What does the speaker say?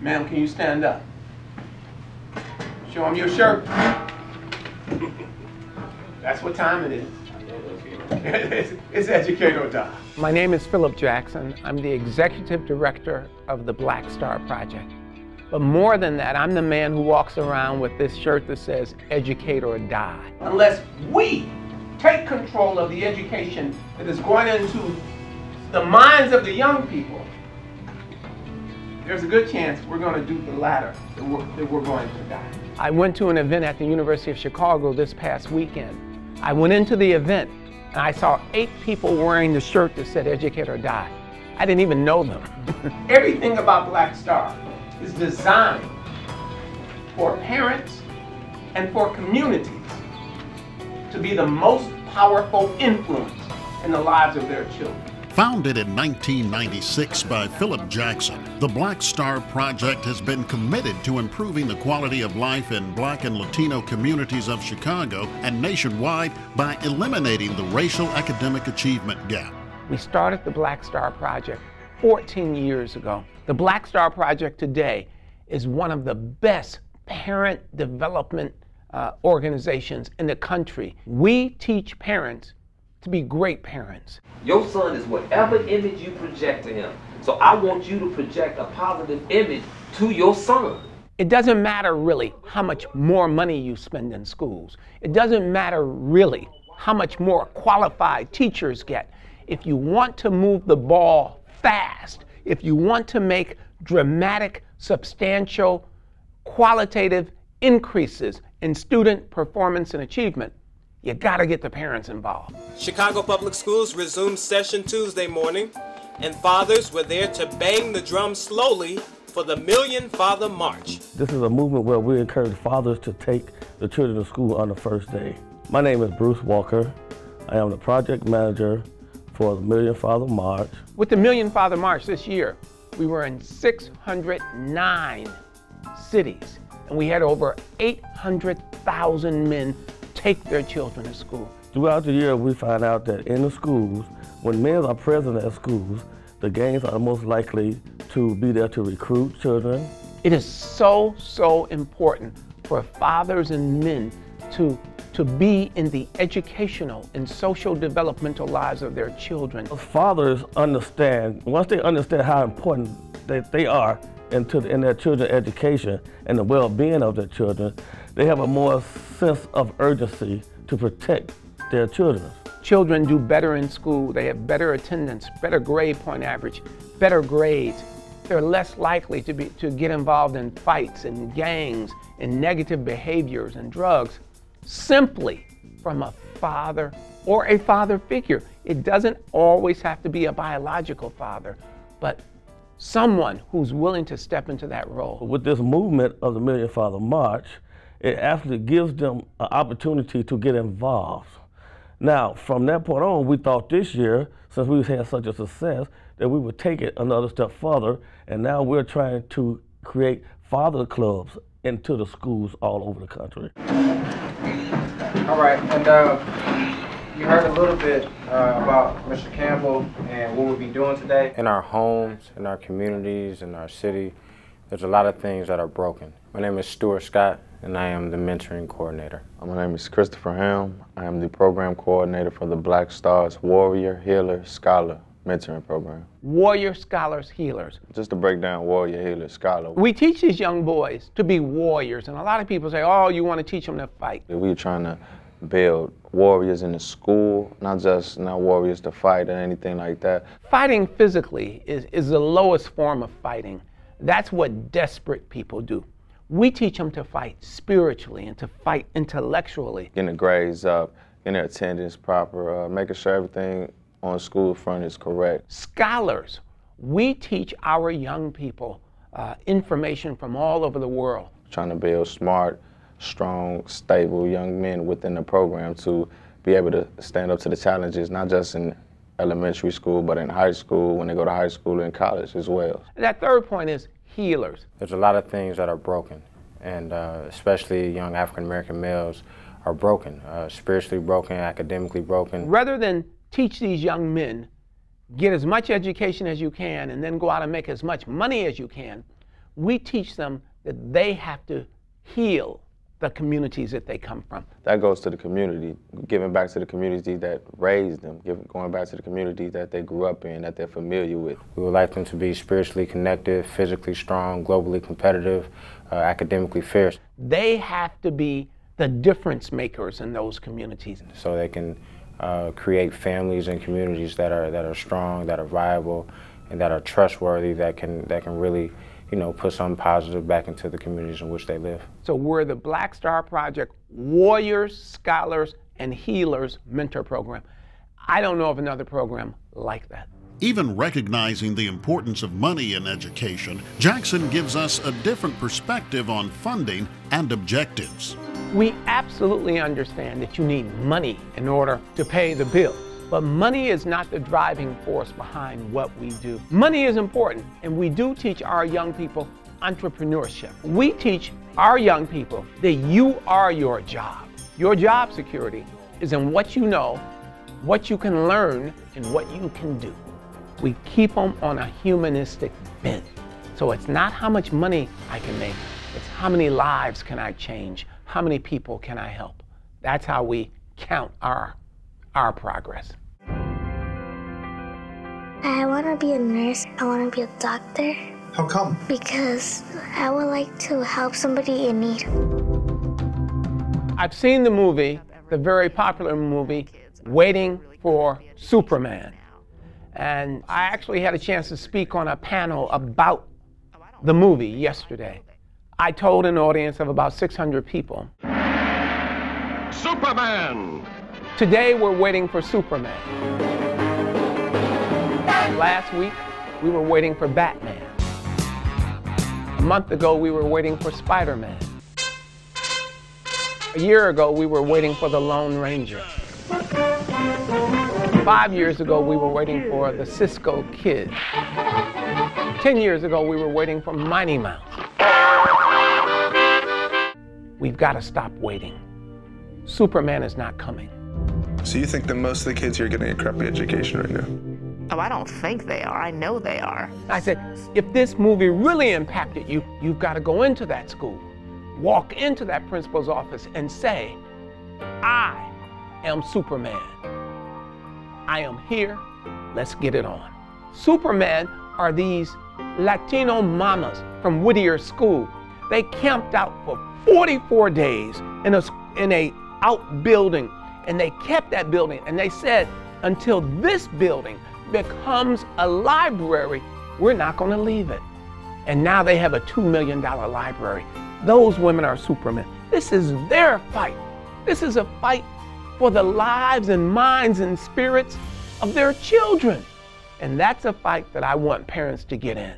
Ma'am, can you stand up? Show him your shirt. That's what time it is. It's educate or die. My name is Philip Jackson. I'm the executive director of the BlackStar Project. But more than that, I'm the man who walks around with this shirt that says educate or die. Unless we take control of the education that is going into the minds of the young people, there's a good chance we're going to do the latter, that we're going to die. I went to an event at the University of Chicago this past weekend. I went into the event and I saw 8 people wearing the shirt that said educate or die. I didn't even know them. Everything about BlackStar is designed for parents and for communities to be the most powerful influence in the lives of their children. Founded in 1996 by Philip Jackson, the BlackStar Project has been committed to improving the quality of life in Black and Latino communities of Chicago and nationwide by eliminating the racial academic achievement gap. We started the BlackStar Project 14 years ago. The BlackStar Project today is one of the best parent development organizations in the country. We teach parents to be great parents. Your son is whatever image you project to him. So I want you to project a positive image to your son. It doesn't matter really how much more money you spend in schools. It doesn't matter really how much more qualified teachers get. If you want to move the ball fast, if you want to make dramatic, substantial, qualitative increases in student performance and achievement, you gotta get the parents involved. Chicago Public Schools resumed session Tuesday morning, and fathers were there to bang the drum slowly for the Million Father March. This is a movement where we encourage fathers to take the children to school on the first day. My name is Bruce Walker. I am the project manager for the Million Father March. With the Million Father March this year, we were in 609 cities, and we had over 800,000 men take their children to school. Throughout the year, we find out that in the schools, when men are present at schools, the gangs are most likely to be there to recruit children. It is so, so important for fathers and men to be in the educational and social developmental lives of their children. Fathers understand, once they understand how important that they are in their children's education and the well-being of their children, they have a more sense of urgency to protect their children. Children do better in school. They have better attendance, better grade point average, better grades. They're less likely to get involved in fights and gangs and negative behaviors and drugs simply from a father or a father figure. It doesn't always have to be a biological father, but someone who's willing to step into that role. With this movement of the Million Father March, it actually gives them an opportunity to get involved. Now, from that point on, we thought this year, since we've had such a success, that we would take it another step further, and now we're trying to create father clubs into the schools all over the country. All right, and you heard a little bit about Mr. Campbell and what we'll be doing today. In our homes, in our communities, in our city, there's a lot of things that are broken. My name is Stuart Scott, and I am the mentoring coordinator. My name is Christopher Helm. I am the program coordinator for the BlackStar's Warrior, Healer, Scholar mentoring program. Warrior, Scholars, Healers. Just to break down Warrior, Healer, Scholar. We teach these young boys to be warriors, and a lot of people say, oh, you want to teach them to fight. We're trying to build warriors in the school, not warriors to fight or anything like that. Fighting physically is the lowest form of fighting. That's what desperate people do. We teach them to fight spiritually and to fight intellectually. Getting the grades up, getting their attendance proper, making sure everything on the school front is correct. Scholars, we teach our young people information from all over the world. Trying to build smart, strong, stable young men within the program to be able to stand up to the challenges, not just in elementary school, but in high school, when they go to high school and college as well. That third point is healers. There's a lot of things that are broken, and especially young African-American males are broken, spiritually broken, academically broken. Rather than teach these young men, get as much education as you can, and then go out and make as much money as you can, we teach them that they have to heal the communities that they come from. That goes to the community, giving back to the community that raised them, going back to the community that they grew up in, that they're familiar with. We would like them to be spiritually connected, physically strong, globally competitive, academically fierce. They have to be the difference makers in those communities. So they can create families and communities that are strong, that are viable, and that are trustworthy, that can really, put something positive back into the communities in which they live. So we're the BlackStar Project Warriors, Scholars, and Healers Mentor Program. I don't know of another program like that. Even recognizing the importance of money in education, Jackson gives us a different perspective on funding and objectives. We absolutely understand that you need money in order to pay the bills. But money is not the driving force behind what we do. Money is important, and we do teach our young people entrepreneurship. We teach our young people that you are your job. Your job security is in what you know, what you can learn, and what you can do. We keep them on a humanistic bent. So it's not how much money I can make, it's how many lives can I change, how many people can I help. That's how we count our progress. I want to be a nurse. I want to be a doctor. How come? Because I would like to help somebody in need. I've seen the movie, the very popular movie, Waiting for Superman. And I actually had a chance to speak on a panel about the movie yesterday. I told an audience of about 600 people. Superman! Today we're waiting for Superman. Last week we were waiting for Batman. A month ago we were waiting for Spider-Man. A year ago we were waiting for the Lone Ranger. 5 years ago we were waiting for the Cisco Kid. 10 years ago we were waiting for Mighty Mouse. We've got to stop waiting. Superman is not coming. So you think that most of the kids here are getting a crappy education right now? Oh, I don't think they are. I know they are. I said, if this movie really impacted you, you've got to go into that school, walk into that principal's office and say, I am Superman. I am here. Let's get it on. Superman are these Latino mamas from Whittier School. They camped out for 44 days in a outbuilding, and they kept that building, and they said, until this building becomes a library, we're not going to leave it. And now they have a $2 million library. Those women are Supermen. This is their fight. This is a fight for the lives and minds and spirits of their children. And that's a fight that I want parents to get in.